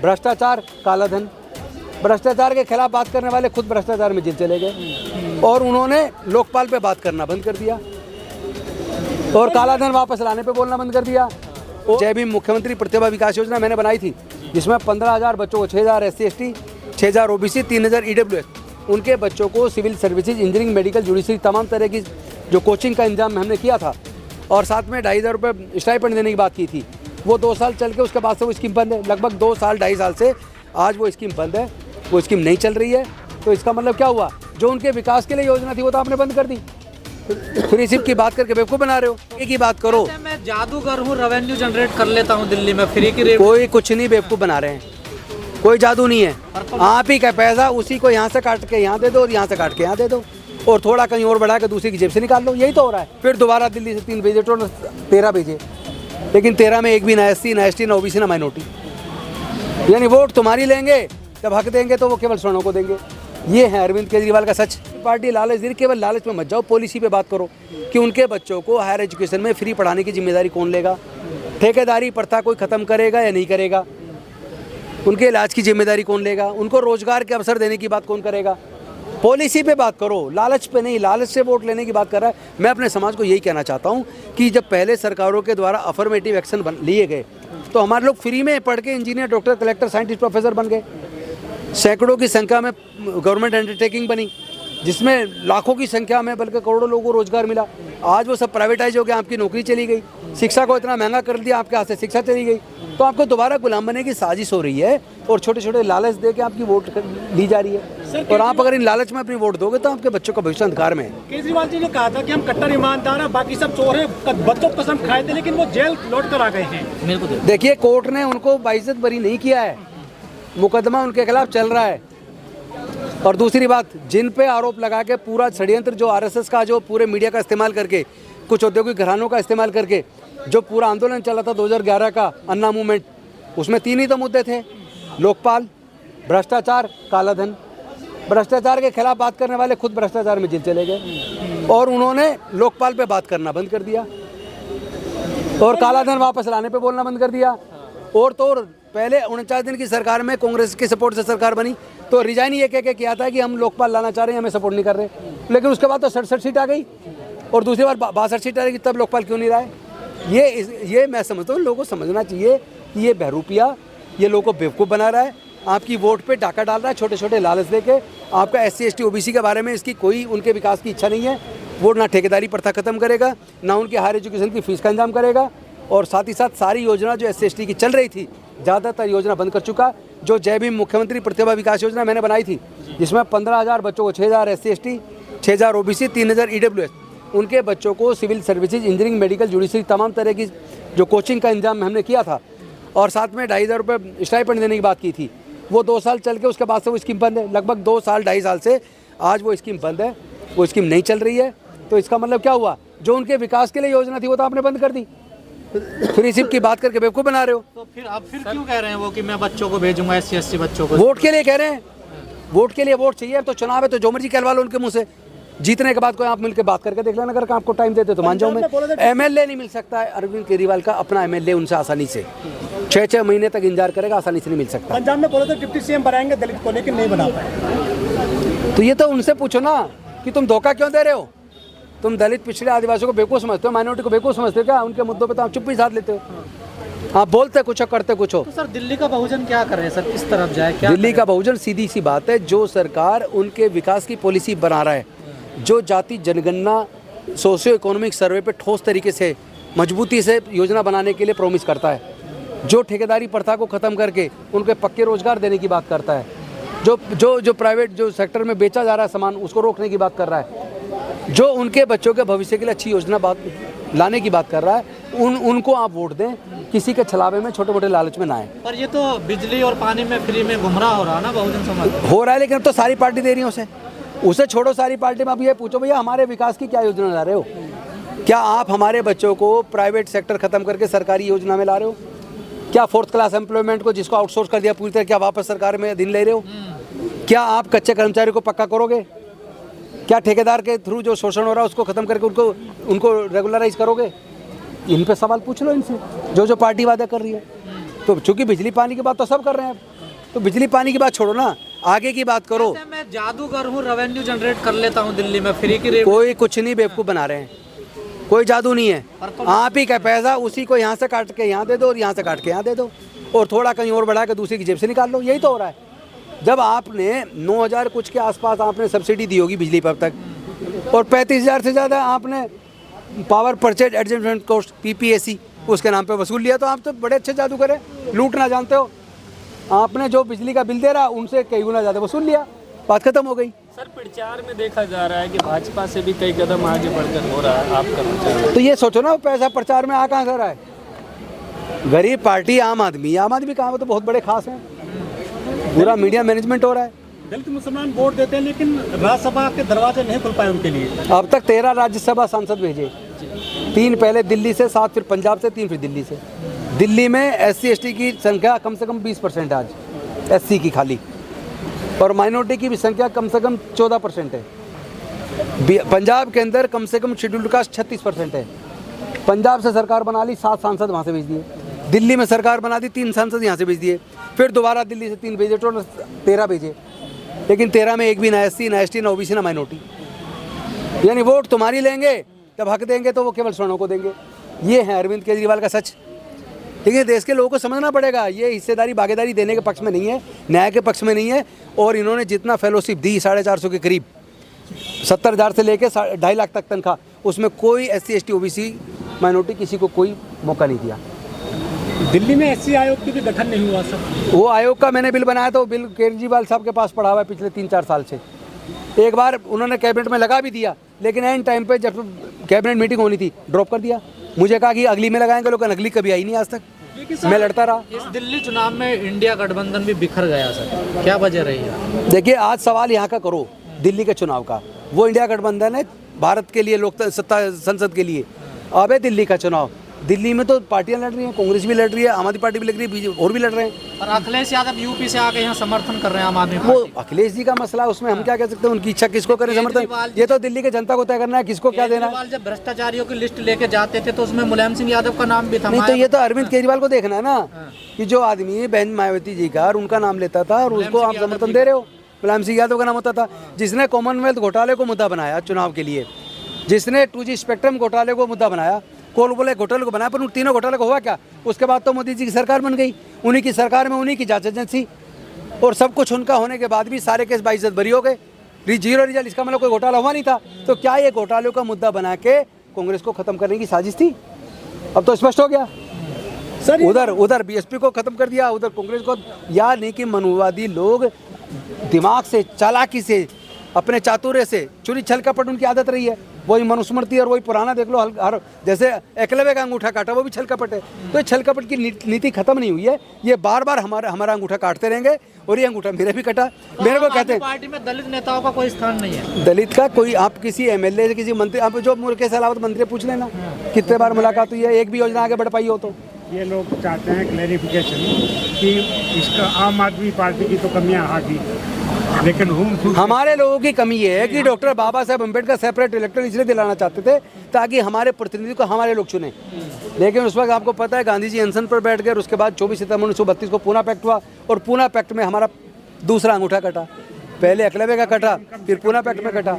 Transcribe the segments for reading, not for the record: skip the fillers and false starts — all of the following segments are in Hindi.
भ्रष्टाचार, काला धन। भ्रष्टाचार के खिलाफ बात करने वाले खुद भ्रष्टाचार में जेल चले गए और उन्होंने लोकपाल पे बात करना बंद कर दिया और काला धन वापस लाने पे बोलना बंद कर दिया। जय भीम मुख्यमंत्री प्रतिभा विकास योजना मैंने बनाई थी, जिसमें 15,000 बच्चों को, 6,000 SC ST, 6,000 OBC, 3,000 EWS, उनके बच्चों को civil services, engineering, medical, judiciary, तमाम तरह की जो कोचिंग का इंतजाम हमने किया था और साथ में 2,500 रुपये स्टाइपेंड देने की बात की थी। वो 2 साल चल के उसके बाद से वो स्कीम बंद है। लगभग 2 साल 2.5 साल से आज वो स्कीम बंद है, वो स्कीम नहीं चल रही है। तो इसका मतलब क्या हुआ, जो उनके विकास के लिए योजना थी वो तो आपने बंद कर दी। फ्री सिप की बात करके बेवकूफ़ बना रहे हो। एक ही बात करो, मैं जादूगर हूँ, रेवेन्यू जनरेट कर लेता हूँ दिल्ली में, फ्री की रेट। कोई कुछ नहीं, बेवकूफ़ बना रहे हैं, कोई जादू नहीं है। आप ही का पैसा उसी को यहाँ से काट के यहाँ दे दो और यहाँ से काट के यहाँ दे दो और थोड़ा कहीं और बढ़ा के दूसरी की जेब से निकाल लो, यही तो हो रहा है। फिर दोबारा दिल्ली से 3 भेजे, टोटल 13 भेजे, लेकिन 13 में एक भी ना SC, ना ST, ना OBC, ना माइनॉरिटी। यानी वोट तुम्हारी लेंगे, जब हक देंगे तो वो केवल स्वर्णों को देंगे। ये है अरविंद केजरीवाल का सच। पार्टी लालच दे, केवल लालच में मत जाओ, पॉलिसी पे बात करो कि उनके बच्चों को हायर एजुकेशन में फ्री पढ़ाने की जिम्मेदारी कौन लेगा, ठेकेदारी प्रथा कोई ख़त्म करेगा या नहीं करेगा, उनके इलाज की जिम्मेदारी कौन लेगा, उनको रोजगार के अवसर देने की बात कौन करेगा। पॉलिसी पे बात करो, लालच पे नहीं। लालच से वोट लेने की बात कर रहा है। मैं अपने समाज को यही कहना चाहता हूँ कि जब पहले सरकारों के द्वारा अफर्मेटिव एक्शन लिए गए तो हमारे लोग फ्री में पढ़ के engineer, doctor, collector, scientist, professor बन गए। सैकड़ों की संख्या में गवर्नमेंट अंडरटेकिंग बनी, जिसमें लाखों की संख्या में बल्कि करोड़ों लोगों को रोजगार मिला। आज वो सब प्राइवेटाइज हो गया, आपकी नौकरी चली गई, शिक्षा को इतना महंगा कर दिया, आपके हाथ से शिक्षा चली गई, तो आपको दोबारा गुलाम बनने की साजिश हो रही है और छोटे छोटे लालच दे के आपकी वोट ली जा रही है। और आप अगर इन लालच में अपनी वोट दोगे तो आपके बच्चों का भविष्य अंधकार में है। केजरीवाल जी ने कहा था कि हम कट्टर ईमानदार हैं, बाकी सब चोर हैं, बच्चों को कसम खाए थे, लेकिन वो जेल लौट कर आ गए हैं। देखिए, कोर्ट ने उनको बाइज्जत बरी नहीं किया है, मुकदमा उनके खिलाफ चल रहा है। और दूसरी बात, जिन पे आरोप लगा के पूरा षड्यंत्र जो RSS का, जो पूरे मीडिया का इस्तेमाल करके, कुछ औद्योगिक घरानों का इस्तेमाल करके जो पूरा आंदोलन चला था 2011 का अन्ना मूवमेंट, उसमें 3 ही तो मुद्दे थे, लोकपाल, भ्रष्टाचार, काला धन। भ्रष्टाचार के खिलाफ बात करने वाले खुद भ्रष्टाचार में जेल चले गए और उन्होंने लोकपाल पे बात करना बंद कर दिया और काला धन वापस लाने पे बोलना बंद कर दिया। और तो और पहले 49 दिन की सरकार में कांग्रेस के सपोर्ट से सरकार बनी तो रिजाइन ये कह के किया था कि हम लोकपाल लाना चाह रहे हैं, हमें सपोर्ट नहीं कर रहे, लेकिन उसके बाद तो 67 सीट आ गई और दूसरी बार 62 सीट आ गई, तब लोकपाल क्यों नहीं रहा है। ये मैं समझता हूँ, लोगों को समझना चाहिए कि ये बहरूपिया, ये लोगों को बेवकूफ़ बना रहा है, आपकी वोट पे डाका डाल रहा है, छोटे छोटे लालच देके। आपका SC ST OBC के बारे में इसकी कोई उनके विकास की इच्छा नहीं है। वो ना ठेकेदारी प्रथा खत्म करेगा, ना उनकी हायर एजुकेशन की फीस का इंतजाम करेगा और साथ ही साथ सारी योजना जो SC ST की चल रही थी, ज़्यादातर योजना बंद कर चुका। जो जय भीम मुख्यमंत्री प्रतिभा विकास योजना मैंने बनाई थी, जिसमें 15,000 बच्चों को, 6,000 SC ST, 6,000 OBC, 3,000 EWS, उनके बच्चों को civil services, engineering, medical, judiciary, तमाम तरह की जो कोचिंग का इंतजाम हमने किया था और साथ में 2,500 रुपये स्टाइपेंड देने की बात की थी। वो 2 साल चल के उसके बाद से वो स्कीम बंद है। लगभग 2 साल 2.5 साल से आज वो स्कीम बंद है, वो स्कीम नहीं चल रही है। तो इसका मतलब क्या हुआ, जो उनके विकास के लिए योजना थी वो तो आपने बंद कर दी। फ्री सिप की बात करके बेवकूफ़ बना रहे हो। तो फिर अब क्यों कह रहे हैं वो कि मैं बच्चों को भेजूंगा, SC ST बच्चों को? वोट के लिए कह रहे हैं, वोट के लिए वोट चाहिए तो चुनाव है तो जो मर्जी कहलवा लो उनके मुँह से। जीतने के बाद कोई आप मिलकर बात करके देख लेना, अगर आपको टाइम देते तो मान जाऊँ मैं। MLA नहीं मिल सकता है अरविंद केजरीवाल का, अपना MLA उनसे आसानी से 6-6 महीने तक इंतजार करेगा, आसानी से नहीं मिल सकता। पंजाब में बोला था डिप्टी CM बनाएंगे दलित को, लेकिन नहीं बना पाए। तो ये तो उनसे पूछो ना कि तुम धोखा क्यों दे रहे हो। तुम दलित, पिछड़े, आदिवासियों को बेवकूफ़ समझते हो, माइनॉरिटी को बेवकूफ़ समझते हो क्या? उनके मुद्दों पे तो आप चुप ही साथ लेते हो। हाँ, बोलते कुछ हो, करते कुछ हो। तो सर दिल्ली का बहुजन क्या कर रहे हैं सर, किस तरफ जाए, क्या दिल्ली का बहुजन सीधी सी बात है, जो सरकार उनके विकास की पॉलिसी बना रहा है, जो जाति जनगणना सोशियो इकोनॉमिक सर्वे पे ठोस तरीके से मजबूती से योजना बनाने के लिए प्रॉमिस करता है, जो ठेकेदारी प्रथा को ख़त्म करके उनके पक्के रोजगार देने की बात करता है, जो प्राइवेट जो सेक्टर में बेचा जा रहा है सामान उसको रोकने की बात कर रहा है, जो उनके बच्चों के भविष्य के लिए अच्छी योजना लाने की बात कर रहा है, उनको आप वोट दें। किसी के छलावे में, छोटे मोटे लालच में ना आए। पर ये तो बिजली और पानी में फ्री में गुमराह हो रहा है ना बहुजन समाज हो रहा है, लेकिन अब तो सारी पार्टी दे रही है उसे छोड़ो सारी पार्टी में। अब ये पूछो भैया, हमारे विकास की क्या योजना ला रहे हो? क्या आप हमारे बच्चों को प्राइवेट सेक्टर खत्म करके सरकारी योजना में ला रहे हो? क्या 4th क्लास एम्प्लॉयमेंट को जिसको आउटसोर्स कर दिया पूरी तरह, क्या वापस सरकार में अधीन ले रहे हो? क्या आप कच्चे कर्मचारी को पक्का करोगे? क्या ठेकेदार के थ्रू जो शोषण हो रहा है उसको खत्म करके उनको रेगुलराइज करोगे? इन पे सवाल पूछ लो इनसे, जो पार्टी वादा कर रही है। तो चूंकि बिजली पानी की बात तो सब कर रहे हैं, तो बिजली पानी की बात छोड़ो ना, आगे की बात करो। वैसे मैं जादूगर हूँ, रेवेन्यू जनरेट कर लेता हूँ दिल्ली में फ्री की रेट। कोई कुछ नहीं बेवकूफ़ बना रहे हैं, कोई जादू नहीं है। आप ही का पैसा उसी को यहाँ से काट के यहाँ दे दो और यहाँ से काट के यहाँ दे दो, और थोड़ा कहीं और बढ़ा के दूसरी की जेब से निकाल लो, यही तो हो रहा है। जब आपने 9,000 कुछ के आसपास आपने सब्सिडी दी होगी बिजली पर तक, और 35,000 से ज़्यादा आपने power purchase adjustment cost PPAC उसके नाम पे वसूल लिया, तो आप तो बड़े अच्छे जादूगर हैं, लूटना जानते हो। आपने जो बिजली का बिल दे रहा उनसे कई गुना ज़्यादा वसूल लिया, बात खत्म हो गई। सर प्रचार में देखा जा रहा है कि भाजपा से भी कई कदम आगे बढ़कर हो रहा है आपका प्रचार, तो ये सोचो ना, वो पैसा प्रचार में आ कहाँ से रहा है? गरीब पार्टी आम आदमी कहाँ, वो तो बहुत बड़े खास हैं, पूरा मीडिया मैनेजमेंट हो रहा है। दलित मुसलमान वोट देते हैं लेकिन राज्यसभा के दरवाजे नहीं खुल पाए उनके लिए। अब तक 13 राज्यसभा सांसद भेजे, 3 पहले दिल्ली से, 7 फिर पंजाब से, 3 फिर दिल्ली से। दिल्ली में SC/ST की संख्या कम से कम 20% है आज, SC की खाली, और माइनॉरिटी की भी संख्या कम से कम 14% है। पंजाब के अंदर कम से कम शेड्यूल्ड कास्ट 36% है। पंजाब से सरकार बना ली, 7 सांसद वहाँ से भेज दिए। दिल्ली में सरकार बना दी, 3 सांसद यहाँ से भेज दिए, फिर दोबारा दिल्ली से 3 भेजे, टोटल 13 भेजे, लेकिन 13 में एक भी ना SC, ना ST, ना OBC, ना माइनॉरिटी। यानी वोट तुम्हारी लेंगे, जब हक देंगे तो वो केवल सवर्णों को देंगे। ये है अरविंद केजरीवाल का सच। ठीक है, देश के लोगों को समझना पड़ेगा, ये हिस्सेदारी भागीदारी देने के पक्ष में नहीं है, न्याय के पक्ष में नहीं है। और इन्होंने जितना फेलोशिप दी 450 के करीब, 70,000 से लेकर 2.5 लाख तक तनख्वाह, उसमें कोई SC, ST, OBC, माइनॉरिटी किसी को कोई मौका नहीं दिया। दिल्ली में SC आयोग की भी गठन नहीं हुआ सर। वो आयोग का मैंने बिल बनाया था, वो बिल केजरीवाल साहब के पास पड़ा हुआ है पिछले 3-4 साल से। एक बार उन्होंने कैबिनेट में लगा भी दिया, लेकिन एंड टाइम पे जब कैबिनेट मीटिंग होनी थी ड्रॉप कर दिया। मुझे कहा कि अगली में लगाएंगे, लोग अगली कभी आई नहीं आज तक, मैं लड़ता रहा। इस दिल्ली चुनाव में इंडिया गठबंधन भी बिखर गया सर, क्या वजह रही है? देखिए, आज सवाल यहाँ का करो दिल्ली के चुनाव का, वो इंडिया गठबंधन है भारत के लिए, लोक सत्ता संसद के लिए। अब है दिल्ली का चुनाव, दिल्ली में तो पार्टियां लड़ रही हैं, कांग्रेस भी लड़ रही है, आम आदमी पार्टी भी लड़ रही है, बीजेपी और भी लड़ रहे हैं। और अखिलेश यादव यूपी से आके यहाँ समर्थन कर रहे हैं आम आदमी वो पार्टी। अखिलेश जी का मसला, उसमें हम क्या कह सकते हैं, उनकी इच्छा किसको करें समर्थन, ये तो दिल्ली के जनता को तय करना है किसको क्या देना है। केजरीवाल जब भ्रष्टाचारियों की लिस्ट लेके जाते थे तो उसमें मुलायम सिंह यादव का नाम भी था। नहीं तो ये तो अरविंद केजरीवाल को देखना है ना, कि जो आदमी बहन मायावती जी का और उनका नाम लेता था और उसको आप समर्थन दे रहे हो। मुलायम सिंह यादव का नाम होता था, जिसने कॉमनवेल्थ घोटाले को मुद्दा बनाया चुनाव के लिए, जिसने 2G स्पेक्ट्रम घोटाले को मुद्दा बनाया, कोल बोले घोटाले को बनाया, पर उन तीनों घोटाले को हुआ क्या? उसके बाद तो मोदी जी की सरकार बन गई, उन्हीं की सरकार में उन्हीं की जांच एजेंसी, और सब कुछ उनका होने के बाद भी सारे केस बाइज्जत बरी हो गए, 0 रिजल्ट। इसका मतलब कोई घोटाला हुआ नहीं था। तो क्या ये घोटालों का मुद्दा बना के कांग्रेस को खत्म करने की साजिश थी? अब तो स्पष्ट हो गया सर। उधर BSP को खत्म कर दिया, उधर कांग्रेस को। यार नहीं कि मनुवादी लोग दिमाग से, चालाकी से, अपने चातुर्य से, चोरी छल कपट उनकी आदत रही है। वही मनुस्मृति और वही पुराना देख लो, हर जैसे एकलव्य का अंगूठा काटा, वो भी छल कपट है। तो ये छल कपट की नीति खत्म नहीं हुई है, ये बार बार हमारा अंगूठा काटते रहेंगे, और ये अंगूठा मेरे भी कटा। मेरे को कहते हैं पार्टी में दलित नेताओं का कोई स्थान नहीं है। दलित का कोई, आप किसी MLA से, किसी मंत्री, आप जो मुकेश अलावत मंत्री पूछ लेना, कितने बार मुलाकात हुई है, एक भी योजना आगे बढ़ पाई हो तो। ये लोग चाहते हैं क्लैरिफिकेशन कि इसका आम आदमी पार्टी की तो कमियां आ गई, लेकिन हमारे लोगों की कमी ये है कि डॉक्टर बाबा साहब अम्बेडकर सेपरेट इलेक्टोरल इसलिए दिलाना चाहते थे ताकि हमारे प्रतिनिधि को हमारे लोग चुने, लेकिन उस वक्त आपको पता है गांधी जी अनशन पर बैठ गए। उसके बाद 24 सितंबर 1932 को पूना पैक्ट हुआ, और पूना पैक्ट में हमारा दूसरा अंगूठा कटा, पहले एकलव्य का कटा, फिर पूना पैक्ट में कटा।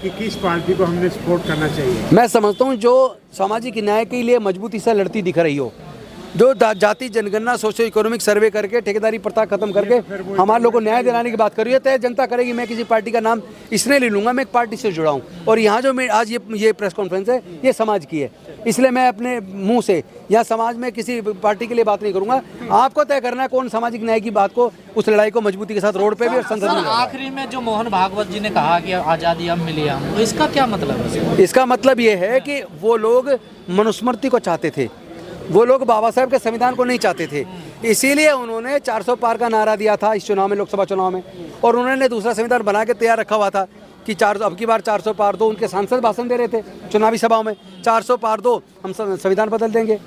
कि किस पार्टी को हमने सपोर्ट करना चाहिए? मैं समझता हूँ जो सामाजिक न्याय के लिए मजबूती से लड़ती दिख रही हो, जो जाति जनगणना सोशो इकोनॉमिक सर्वे करके ठेकेदारी प्रथा खत्म करके हमारे लोगों को न्याय दिलाने की बात कर रही है, तय जनता करेगी। मैं किसी पार्टी का नाम इसलिए ले लूँगा, मैं एक पार्टी से जुड़ा हूँ, और यहाँ जो मैं आज ये प्रेस कॉन्फ्रेंस है, ये समाज की है, इसलिए मैं अपने मुंह से या समाज में किसी पार्टी के लिए बात नहीं करूँगा। आपको तय करना है कौन सामाजिक न्याय की बात को, उस लड़ाई को मजबूती के साथ रोड पे भी और संसद में। आखिरी में जो मोहन भागवत जी ने कहा कि आज़ादी अब मिली हम, इसका क्या मतलब है? इसका मतलब ये है कि वो लोग मनुस्मृति को चाहते थे, वो लोग बाबा साहब के संविधान को नहीं चाहते थे, इसीलिए उन्होंने 400 पार का नारा दिया था इस चुनाव में, लोकसभा चुनाव में, और उन्होंने दूसरा संविधान बना के तैयार रखा हुआ था कि अब की बार 400 पार दो। उनके सांसद भाषण दे रहे थे चुनावी सभाओं में, 400 पार दो, हम संविधान बदल देंगे।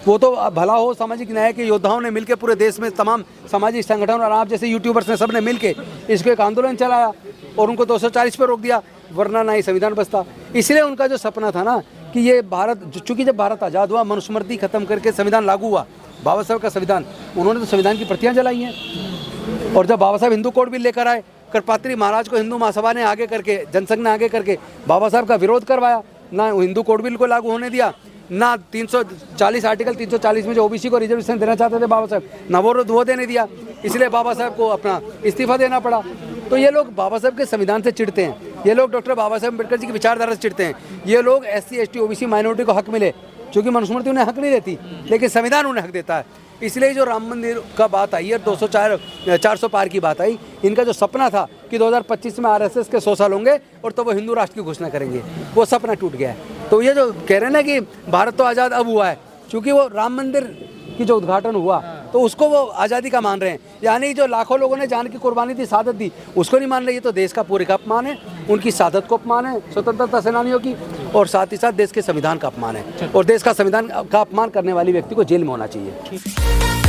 वो तो भला हो, सामाजिक न्याय के योद्धाओं ने मिलकर पूरे देश में तमाम सामाजिक संगठन और आप जैसे यूट्यूबर्स ने, सब ने मिलकर इसको एक आंदोलन चलाया और उनको 240 पे रोक दिया, वरना ना ही संविधान बचता। इसलिए उनका जो सपना था ना कि ये भारत, चूंकि जब भारत आज़ाद हुआ, मनुस्मृति खत्म करके संविधान लागू हुआ, बाबा साहब का संविधान, उन्होंने तो संविधान की प्रतियां जलाई हैं। और जब बाबा साहब हिंदू कोड बिल लेकर आए, करपात्री महाराज को हिंदू महासभा ने आगे करके, जनसंघ ने आगे करके बाबा साहब का विरोध करवाया, ना हिंदू कोड बिल को लागू होने दिया, ना 340 आर्टिकल 340 में जो ओबीसी को रिजर्वेशन देना चाहते थे बाबा साहब, ना वो देने दिया, इसलिए बाबा साहब को अपना इस्तीफा देना पड़ा। तो ये लोग बाबा साहब के संविधान से चिढ़ते हैं, ये लोग डॉक्टर बाबा साहब अम्बेडकर जी की विचारधारा से चिढ़ते हैं, ये लोग SC ST OBC माइनॉरिटी को हक मिले, क्योंकि मनुस्मृति उन्हें हक नहीं देती, लेकिन संविधान उन्हें हक देता है। इसलिए जो राम मंदिर का बात आई है, 400 पार की बात आई, इनका जो सपना था कि 2025 में RSS के 100 साल होंगे और तो वो हिंदू राष्ट्र की घोषणा करेंगे, वो सपना टूट गया है। तो ये जो कह रहे हैं ना कि भारत तो आज़ाद अब हुआ है, क्योंकि वो राम मंदिर की जो उद्घाटन हुआ तो उसको वो आज़ादी का मान रहे हैं, यानी जो लाखों लोगों ने जान की कुर्बानी दी, शहादत दी, उसको नहीं मान रहे। ये तो देश का पूरे का अपमान है, उनकी शहादत को अपमान है, स्वतंत्रता सेनानियों की, और साथ ही साथ देश के संविधान का अपमान है, और देश का संविधान का अपमान करने वाली व्यक्ति को जेल में होना चाहिए।